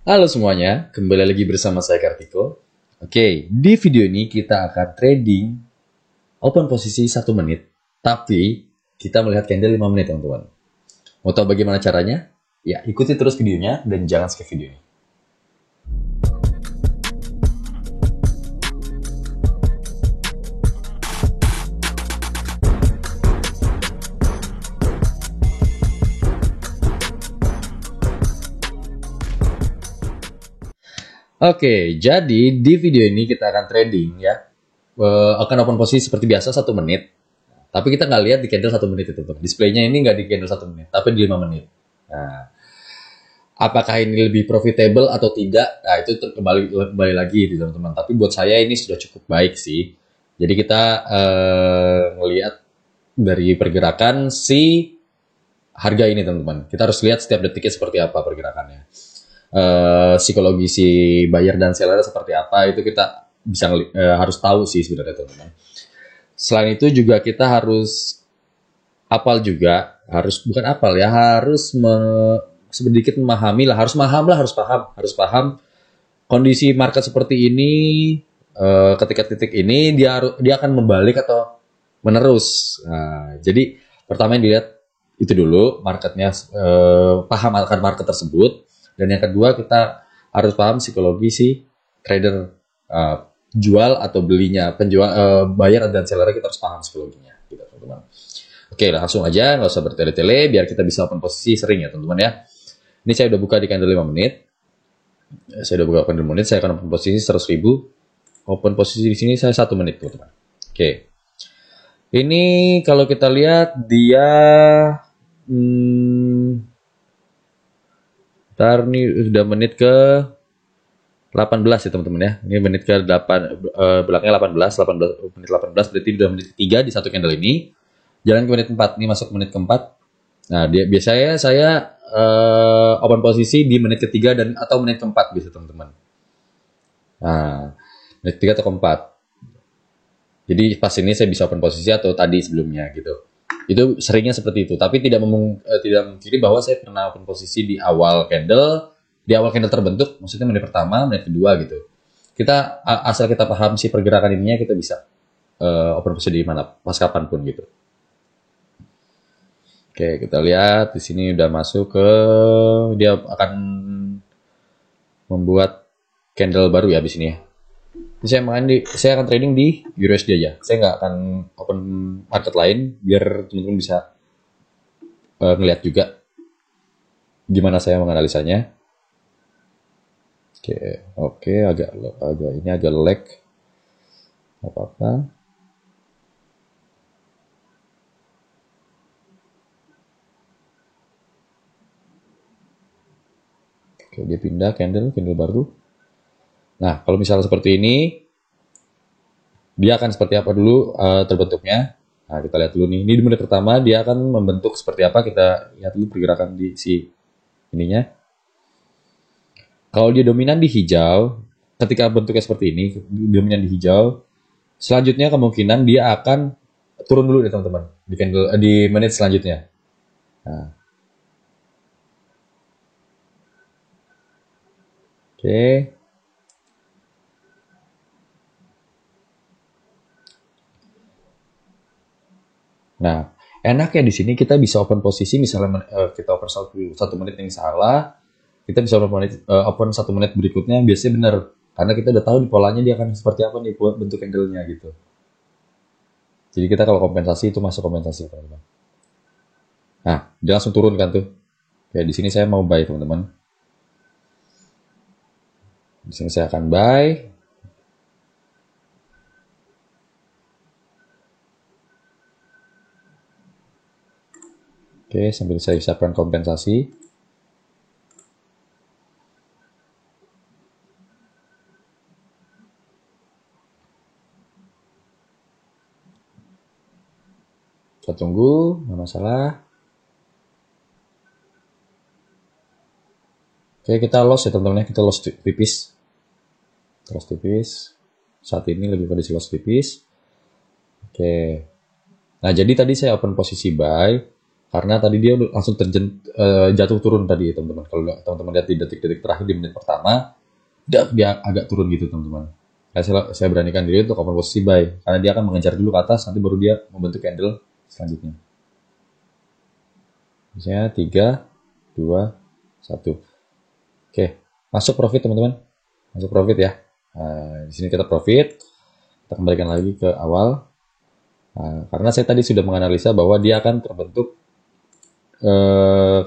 Halo semuanya, kembali lagi bersama saya Kartiko. Oke, di video ini kita akan trading open posisi 1 menit, tapi kita melihat candle 5 menit teman-teman. Mau tahu bagaimana caranya? Ya, ikuti terus videonya dan jangan skip video ini. Oke, jadi di video ini kita akan trading ya. Akan open posisi seperti biasa 1 menit. Tapi kita nggak lihat di candle 1 menit itu. Displaynya ini nggak di candle 1 menit, tapi di 5 menit. Nah, apakah ini lebih profitable atau tidak? Nah, itu kembali lagi di teman-teman. Tapi buat saya ini sudah cukup baik sih. Jadi kita ngelihat dari pergerakan si harga ini teman-teman. Kita harus lihat setiap detiknya seperti apa pergerakannya. Psikologi si buyer dan seller seperti apa itu kita bisa harus tahu sih sebenarnya teman-teman. Selain itu juga kita harus apal juga, harus bukan apal ya, harus sedikit memahami lah, harus paham kondisi market seperti ini. Ketika titik ini dia akan membalik atau menerus. Nah, jadi pertama yang dilihat itu dulu marketnya, paham akan market tersebut, dan yang kedua kita harus paham psikologi si trader, jual atau belinya, buyer dan seller, kita harus paham psikologinya gitu teman-teman. Oke, langsung aja, nggak usah bertele-tele, biar kita bisa open posisi sering ya teman-teman ya. Ini saya udah buka di candle 5 menit. Saya udah buka candle 5 menit, saya akan open posisi 100.000. Open posisi di sini saya 1 menit teman-teman. Oke. Ini kalau kita lihat dia ntar nih udah menit ke 18 ya teman-teman ya. Ini menit ke 8, belakangnya 18 menit 18, berarti udah menit ke 3 di satu candle ini. Jalan ke menit 4, ini masuk menit ke-4. Nah, dia biasanya saya open posisi di menit ke-3 dan atau menit ke-4 bisa teman-teman. Nah, menit ke-3 atau ke-4. Jadi pas ini saya bisa open posisi atau tadi sebelumnya gitu. Itu seringnya seperti itu, tapi tidak memungkiri bahwa saya pernah open posisi di awal candle terbentuk, maksudnya menit pertama, menit kedua gitu. Kita asal kita paham si pergerakan ininya, kita bisa open posisi di mana, pas kapanpun gitu. Oke, kita lihat di sini udah masuk ke, dia akan membuat candle baru ya di sini ya. Saya akan trading di USD aja. Saya nggak akan open market lain biar teman-teman bisa ngeliat juga gimana saya menganalisanya. Oke, agak ini agak lag. Apa-apa. Oke, dia pindah candle baru. Nah, kalau misalnya seperti ini, dia akan seperti apa dulu terbentuknya. Nah, kita lihat dulu nih. Ini di menit pertama dia akan membentuk seperti apa. Kita lihat dulu pergerakan di si ininya. Kalau dia dominan di hijau, ketika bentuknya seperti ini, dominan di hijau, selanjutnya kemungkinan dia akan turun dulu ya teman-teman di menit selanjutnya. Nah. Oke. Nah, enaknya di sini kita bisa open posisi, misalnya kita open satu menit yang salah, kita bisa open 1 menit berikutnya biasanya benar, karena kita udah tahu di polanya dia akan seperti apa nih buat bentuk candle-nya gitu. Jadi kita kalau kompensasi itu masuk kompensasi teman-teman. Nah, dia langsung turun kan tuh. Kayak di sini saya mau buy teman-teman. Di sini saya akan buy. Oke, sambil saya siapkan kompensasi. Kita tunggu, nggak masalah. Oke, kita loss ya teman-teman ya, kita loss tipis. Loss tipis. Saat ini lebih kondisi loss tipis. Oke. Nah, jadi tadi saya open posisi buy. Karena tadi dia langsung jatuh turun tadi teman-teman. Kalau teman-teman lihat di detik-detik terakhir di menit pertama, dia agak turun gitu teman-teman. Saya beranikan diri untuk open posisi buy karena dia akan mengejar dulu ke atas, nanti baru dia membentuk candle selanjutnya. Misalnya 3, 2, 1. Oke, masuk profit teman-teman. Masuk profit ya. Nah, di sini kita profit. Kita kembalikan lagi ke awal. Nah, karena saya tadi sudah menganalisa bahwa dia akan terbentuk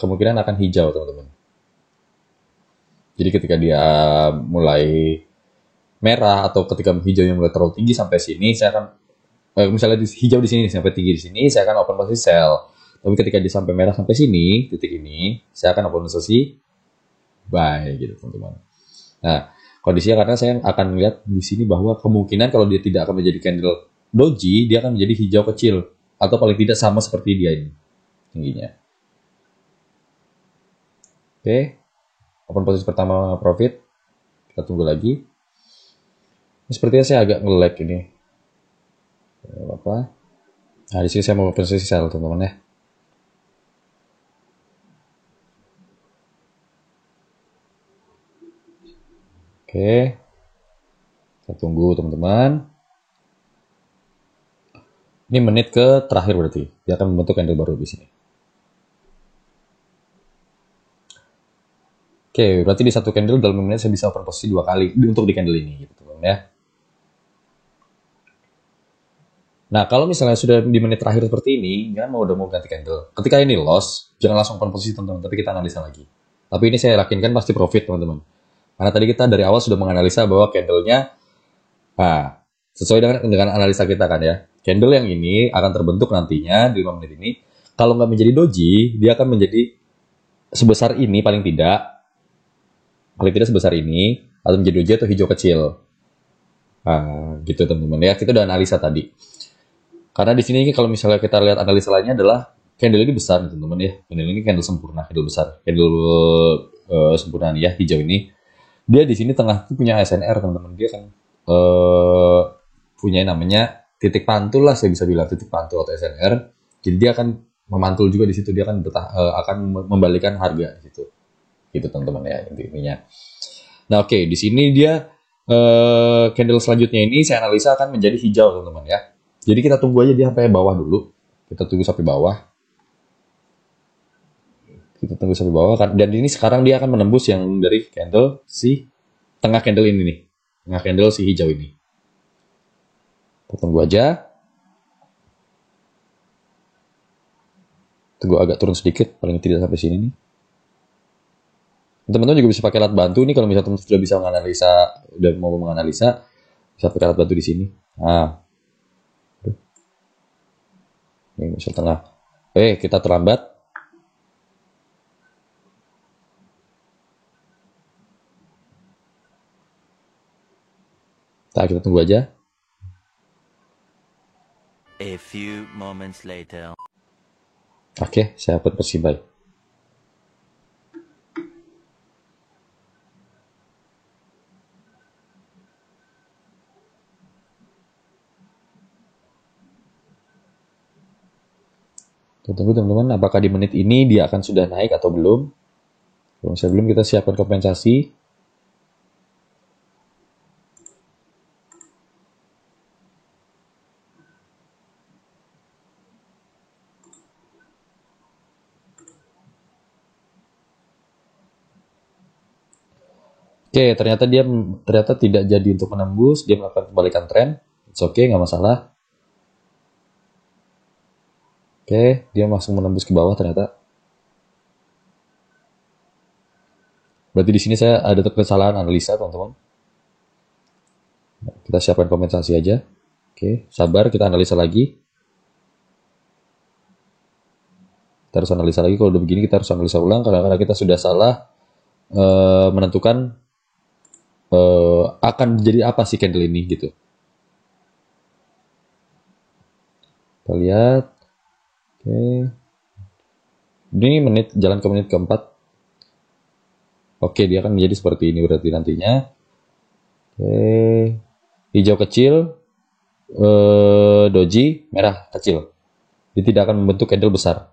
kemungkinan akan hijau teman-teman. Jadi ketika dia mulai merah atau ketika hijaunya mulai terlalu tinggi sampai sini, saya akan misalnya hijau di sini sampai tinggi di sini, saya akan open posisi sell. Tapi ketika dia sampai merah sampai sini, titik ini, saya akan open posisi buy gitu teman-teman. Nah, kondisinya karena saya akan melihat di sini bahwa kemungkinan kalau dia tidak akan menjadi candle doji, dia akan menjadi hijau kecil atau paling tidak sama seperti dia ini tingginya. Oke, open posisi pertama profit. Kita tunggu lagi. Ini sepertinya saya agak nge-lag ini. Apa? Nah, di sini saya mau open posisi sell teman-teman ya. Oke, kita tunggu teman-teman. Ini menit ke terakhir berarti. Dia akan membentuk candle baru di sini. Oke, berarti di satu candle dalam menit saya bisa open posisi 2 kali untuk di candle ini gitu teman-teman ya. Nah, kalau misalnya sudah di menit terakhir seperti ini, jangan udah mau ganti candle. Ketika ini loss, jangan langsung open posisi teman-teman, tapi kita analisa lagi. Tapi ini saya yakinkan pasti profit teman-teman. Karena tadi kita dari awal sudah menganalisa bahwa candlenya, nah, sesuai dengan analisa kita kan ya. Candle yang ini akan terbentuk nantinya di 5 menit ini. Kalau nggak menjadi doji, dia akan menjadi sebesar ini paling tidak sebesar ini, atau menjadi doji atau hijau kecil. Nah, gitu teman-teman ya. Kita udah analisa tadi. Karena di sini kalau misalnya kita lihat analisa lainnya adalah candle ini besar teman-teman ya. Candle ini candle sempurna, candle besar, candle sempurna nih ya, hijau ini. Dia di sini tengah punya SNR teman-teman. Dia kan punya namanya titik pantul lah, saya bisa bilang titik pantul atau SNR. Jadi dia akan memantul juga di situ, dia akan akan membalikan harga di situ. Gitu teman-teman ya intinya. Nah, oke, di sini dia candle selanjutnya ini saya analisa akan menjadi hijau teman-teman ya. Jadi kita tunggu aja dia sampai bawah dulu. Kita tunggu sampai bawah. Kita tunggu sampai bawah kan. Dan ini sekarang dia akan menembus yang dari candle si tengah candle ini nih. Tengah candle si hijau ini. Kita tunggu aja. Tunggu agak turun sedikit, paling tidak sampai sini nih. Teman-teman juga bisa pakai alat bantu nih kalau misalnya teman sudah bisa menganalisa, udah mau menganalisa, bisa pakai alat bantu di sini. Nah, ini misal tengah. Kita terlambat. Nah, kita tunggu aja. A few moments later. Oke, saya upload posisi buy. Tunggu teman-teman, apakah di menit ini dia akan sudah naik atau belum? Kalau misalnya belum, kita siapkan kompensasi. Oke, ternyata dia tidak jadi untuk menembus, dia melakukan kebalikan tren. It's okay, nggak masalah. Oke, dia langsung menembus ke bawah ternyata. Berarti di sini saya ada kesalahan analisa, teman-teman. Kita siapkan kompensasi aja. Oke, sabar, kita analisa lagi. Kita harus analisa lagi. Kalau udah begini, kita harus analisa ulang karena kita sudah salah menentukan akan jadi apa sih candle ini gitu. Kita lihat. Oke. Ini jalan ke menit keempat. Oke, dia akan menjadi seperti ini berarti nantinya. Oke. Hijau kecil, doji, merah kecil. Dia tidak akan membentuk candle besar.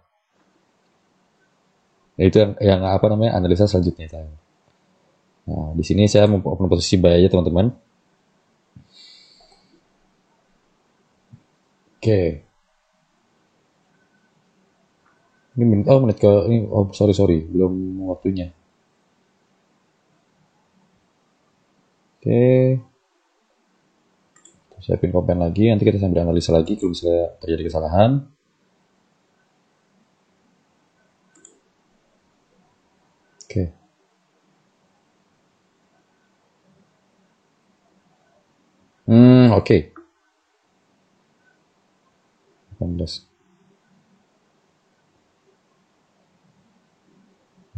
Nah, itu yang apa namanya analisa selanjutnya saya. Nah, di sini saya mau open posisi buy aja teman-teman. Oke. Ini menit ke ini, oh sorry belum waktunya. Oke. Siapin kompen lagi, nanti kita sambil analisa lagi kalau misalnya terjadi kesalahan. Oke. Oke. 18.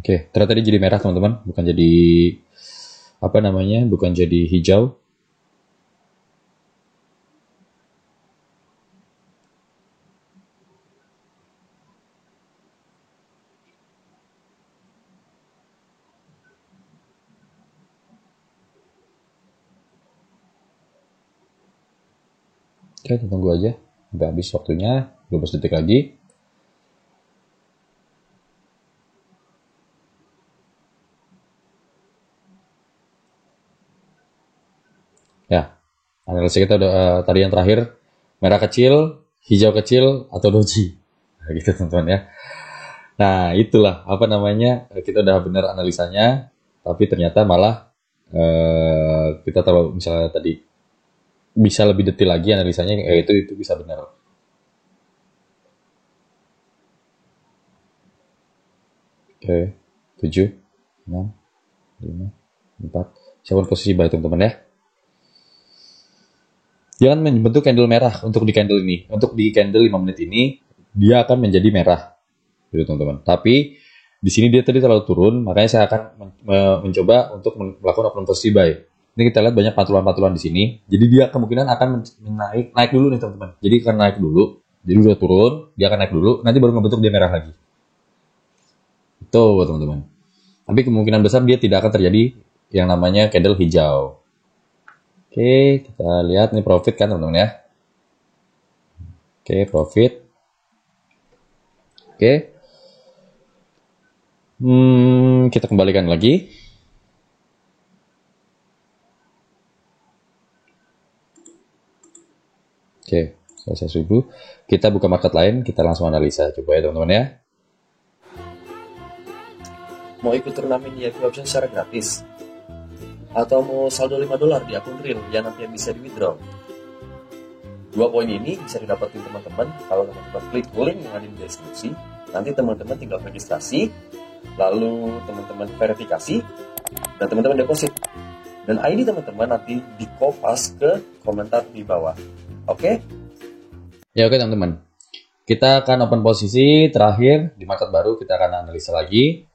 Oke, ternyata dia jadi merah teman-teman, bukan jadi apa namanya, bukan jadi hijau. Oke, kita tunggu aja. Udah habis waktunya, 12 detik lagi. Ya, analisa kita udah tadi yang terakhir, merah kecil, hijau kecil, atau doji. Nah, gitu teman-teman ya. Nah, itulah apa namanya, kita udah benar analisanya, tapi ternyata malah kita tahu misalnya tadi bisa lebih detail lagi analisanya, itu bisa benar. Oke, 7, 6, 5, 4. Siapkan posisi buy teman-teman ya. Jangan membentuk candle merah untuk di candle ini. Untuk di candle 5 menit ini, dia akan menjadi merah. Gitu teman-teman. Tapi di sini dia tadi terlalu turun, makanya saya akan mencoba untuk melakukan open posisi buy. Ini kita lihat banyak patulan-patulan di sini. Jadi dia kemungkinan akan naik dulu nih teman-teman. Jadi akan naik dulu. Jadi udah turun, dia akan naik dulu, nanti baru membentuk dia merah lagi. Itu teman-teman. Tapi kemungkinan besar dia tidak akan terjadi yang namanya candle hijau. Oke, kita lihat nih profit kan teman-teman ya. Oke, profit. Oke. Kita kembalikan lagi. Oke, selesai subuh. Kita buka market lain, kita langsung analisa. Coba ya teman-teman ya. Mau ikut turnamen VIP option secara gratis? Atau mau saldo $5 di akun real yang nantinya bisa di withdraw? Dua poin ini bisa didapetin teman-teman kalau teman-teman klik link yang ada di deskripsi. Nanti teman-teman tinggal registrasi, lalu teman-teman verifikasi, dan teman-teman deposit. Dan ID teman-teman nanti di-kopas ke komentar di bawah. Oke? Ya oke teman-teman. Kita akan open posisi terakhir di market baru, kita akan analisa lagi.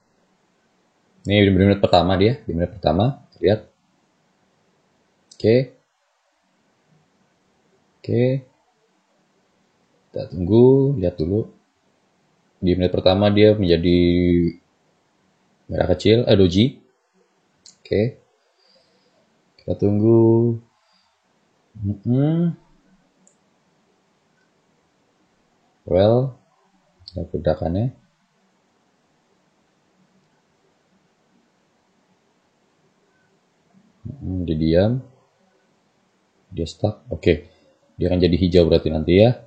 Ini di menit pertama dia, di menit pertama, lihat. Oke. Oke. Kita tunggu, lihat dulu. Di menit pertama dia menjadi merah kecil, doji. Oke. Kita tunggu. Well, ada pergerakannya. Dia diam. Dia stuck. Oke. Dia akan jadi hijau berarti nanti ya.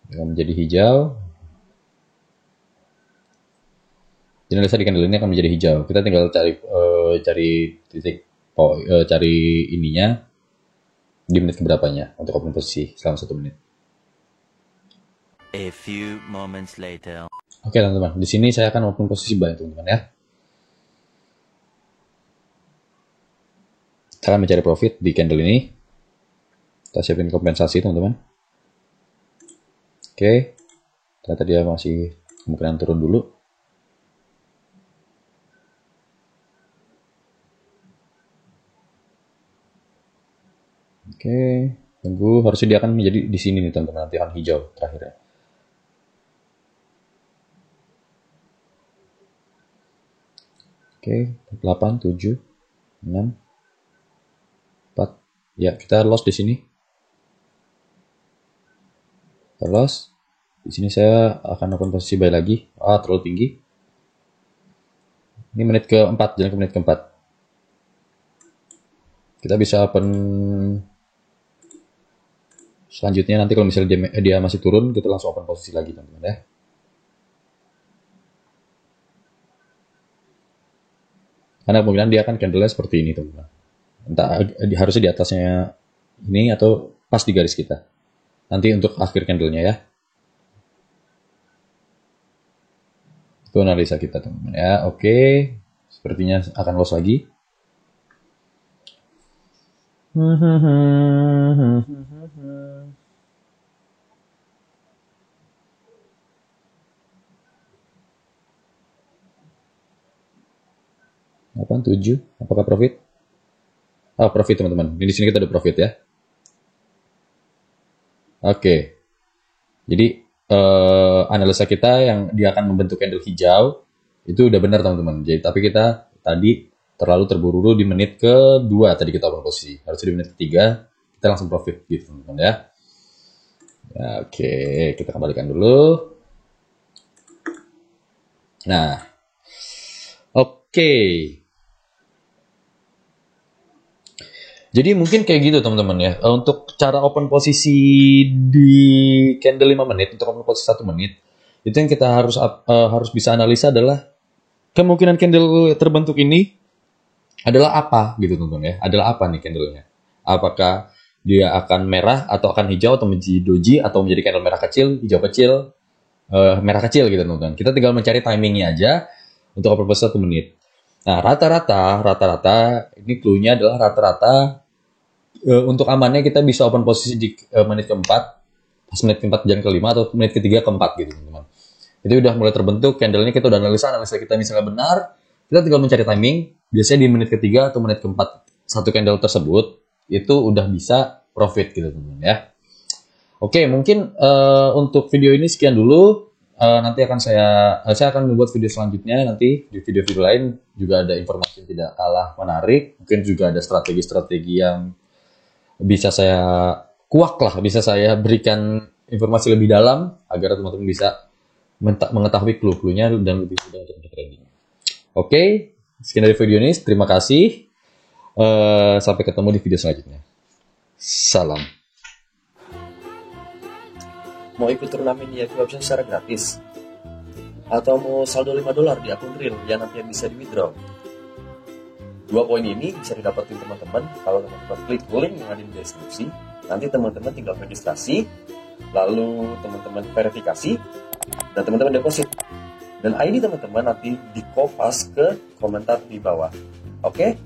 Dia akan menjadi hijau. Analisa di candle ini akan menjadi hijau. Kita tinggal cari titik cari ininya di menit keberapanya untuk open posisi selama 1 menit. A few moments later. Oke teman-teman, di sini saya akan open posisi buy teman-teman ya. Kita akan mencari profit di candle ini. Kita siapin kompensasi teman-teman. Oke, ternyata dia masih kemungkinan turun dulu. Oke, tunggu. Harusnya dia akan menjadi di sini nih teman-teman, nanti akan hijau terakhirnya. Oke, 8, 7, 6, 4. Ya, kita loss di sini. Kita loss. Di sini saya akan open posisi buy lagi. Terlalu tinggi. Ini menit keempat, jalan ke menit keempat. Kita bisa open selanjutnya nanti kalau misalnya dia masih turun, kita langsung open posisi lagi teman-teman ya. Karena kemungkinan dia akan candle-nya seperti ini teman-teman. Entah harusnya di atasnya ini atau pas di garis kita. Nanti untuk akhir candle-nya ya. Itu analisa kita teman-teman ya. Oke, sepertinya akan loss lagi. 7. Apakah profit? Profit teman-teman. Di sini kita ada profit ya. Oke. Jadi analisa kita yang dia akan membentuk candle hijau itu udah benar teman-teman. Jadi tapi kita tadi terlalu terburu-buru di menit kedua tadi kita open posisi. Harusnya di menit ketiga kita langsung profit gitu teman-teman ya. Oke, kita kembalikan dulu. Nah, oke. Jadi mungkin kayak gitu teman-teman ya. Untuk cara open posisi di candle 5 menit, untuk open posisi 1 menit, itu yang kita harus bisa analisa adalah kemungkinan candle terbentuk ini adalah apa gitu teman-teman ya. Adalah apa nih candlenya? Apakah dia akan merah atau akan hijau atau menjadi doji atau menjadi candle merah kecil, hijau kecil, merah kecil gitu teman-teman. Kita tinggal mencari timingnya aja untuk open posisi 1 menit. Nah, rata-rata ini clue-nya adalah rata-rata untuk amannya kita bisa open posisi di menit keempat, pas menit keempat jalan kelima atau menit ketiga keempat gitu teman-teman. Jadi udah mulai terbentuk candle-nya, kita udah analisa kita misalnya benar, kita tinggal mencari timing. Biasanya di menit ketiga atau menit keempat satu candle tersebut itu udah bisa profit gitu teman-teman ya. Oke, mungkin untuk video ini sekian dulu. Nanti akan saya akan membuat video selanjutnya, nanti di video-video lain juga ada informasi yang tidak kalah menarik, mungkin juga ada strategi-strategi yang bisa saya bisa saya berikan informasi lebih dalam agar teman-teman bisa mengetahui clue-cluenya dan lebih mudah untuk trading. Oke, sekian dari video ini, terima kasih. Sampai ketemu di video selanjutnya. Salam. Mau ikut turnamen YFI Option secara gratis? Atau mau saldo $5 di akun real yang nantinya bisa di withdraw? 2 poin ini bisa didapetin teman-teman kalau teman-teman klik link yang ada di deskripsi. Nanti teman-teman tinggal registrasi, lalu teman-teman verifikasi, dan teman-teman deposit. Dan ID teman-teman nanti di-kopas ke komentar di bawah. Oke?